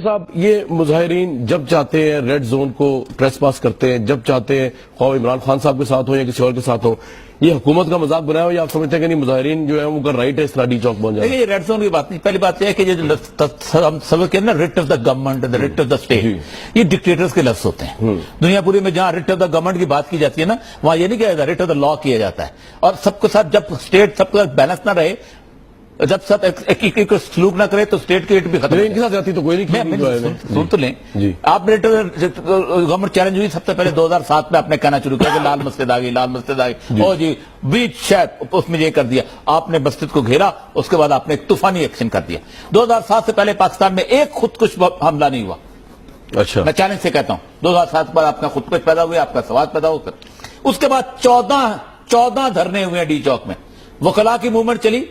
صاحب یہ مظاہرین جب چاہتے ہیں ریڈ زون کو ٹریس پاس کرتے ہیں، جب چاہتے ہیں خواہ عمران خان صاحب کے ساتھ ہو یا کسی اور کے ساتھ ہو، یہ حکومت کا مذاق بنایا ہو یا آپ سمجھتے ہیں کہ نہیں مظاہرین جو ہے وہ کا رائٹ ہے اس طرح ڈی چوک پہنچ جائے؟ یہ ریڈ زون کی بات نہیں، پہلی بات یہ ہے کہ ہم سب کہتے ہیں نا rate of the government, rate of the state, یہ ڈکٹیٹرز کے لفظ ہوتے ہیں دنیا پوری میں. جہاں ریٹ آف دا گورنمنٹ کی بات کی جاتی ہے نا، وہاں یہ نہیں کہا جاتا، ریٹ آف دا لا کیا جاتا ہے. اور سب کے ساتھ جب اسٹیٹ سب کے ساتھ بیلنس نہ رہے، جب سب ایک سلوک نہ کرے تو اسٹیٹ کی ریٹ بھی ختم. ان کے ساتھ جاتی تو کوئی نہیں. سن تو لیں، آپ نے گورنمنٹ چیلنج ہوئی سب سے پہلے 2007 میں آپ نے کہنا شروع کیا کہ لال مسجد آ گئی، لال مسجد آ گئی، او جی بیچ شاید اس میں یہ کر دیا، آپ نے مسجد کو گھیرا، اس کے بعد آپ نے ایک طوفانی ایکشن کر دیا. 2007 سے پہلے پاکستان میں ایک خودکش حملہ نہیں ہوا. اچھا، میں چیلنج سے کہتا ہوں 2007 پر آپ کا خودکش پیدا ہوئے، آپ کا سواد پیدا ہو کر اس کے بعد 14 دھرنے ہوئے ہیں ڈی چوک میں. وکلاء کی موومنٹ چلی،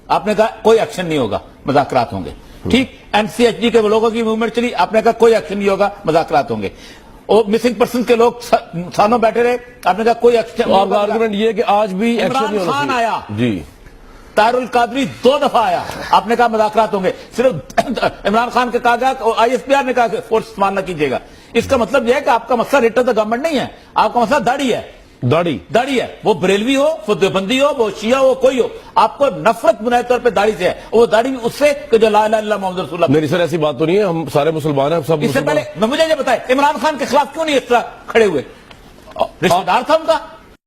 آپ نے کہا کوئی ایکشن نہیں ہوگا، مذاکرات ہوں گے. ٹھیک، این سی ایچ ڈی کے لوگوں کی موومنٹ چلی، آپ نے کہا کوئی ایکشن نہیں ہوگا، مذاکرات ہوں گے. اور مسنگ پرسن کے لوگ سالوں بیٹھے رہے، آپ نے کہا کوئی ایکشن. آپ کا آرگومنٹ یہ ہے کہ آج بھی ایکشن نہیں ہونا عمران خان چاہیے. آیا، جی، طاہر القادری 2 دفعہ آیا، آپ نے کہا مذاکرات ہوں گے. صرف عمران خان کے کہا گیا، آئی ایس پی آر نے کہا کہ فورس استعمال نہ کیجیے گا. اس کا مطلب یہ ہے کہ آپ کا مسئلہ ریٹ آف دا گورنمنٹ نہیں ہے، آپ کا مسئلہ داڑھی ہے. داڑھی ہے، وہ بریلوی ہو، وہ دیوبندی ہو، وہ شیعہ ہو، کوئی ہو، آپ کو نفرت بنائے طور پہ داڑھی سے ہے. وہ داڑھی اس سے کہ جو لا الہ الا اللہ محمد رسول اللہ. نہیں سر، ایسی بات تو نہیں ہے، ہم سارے مسلمان ہیں، ہم سب اس سے پہلے مجھے یہ بتائے عمران خان کے خلاف کیوں نہیں اس طرح کھڑے ہوئے؟ رشتہ دار تھا ان کا.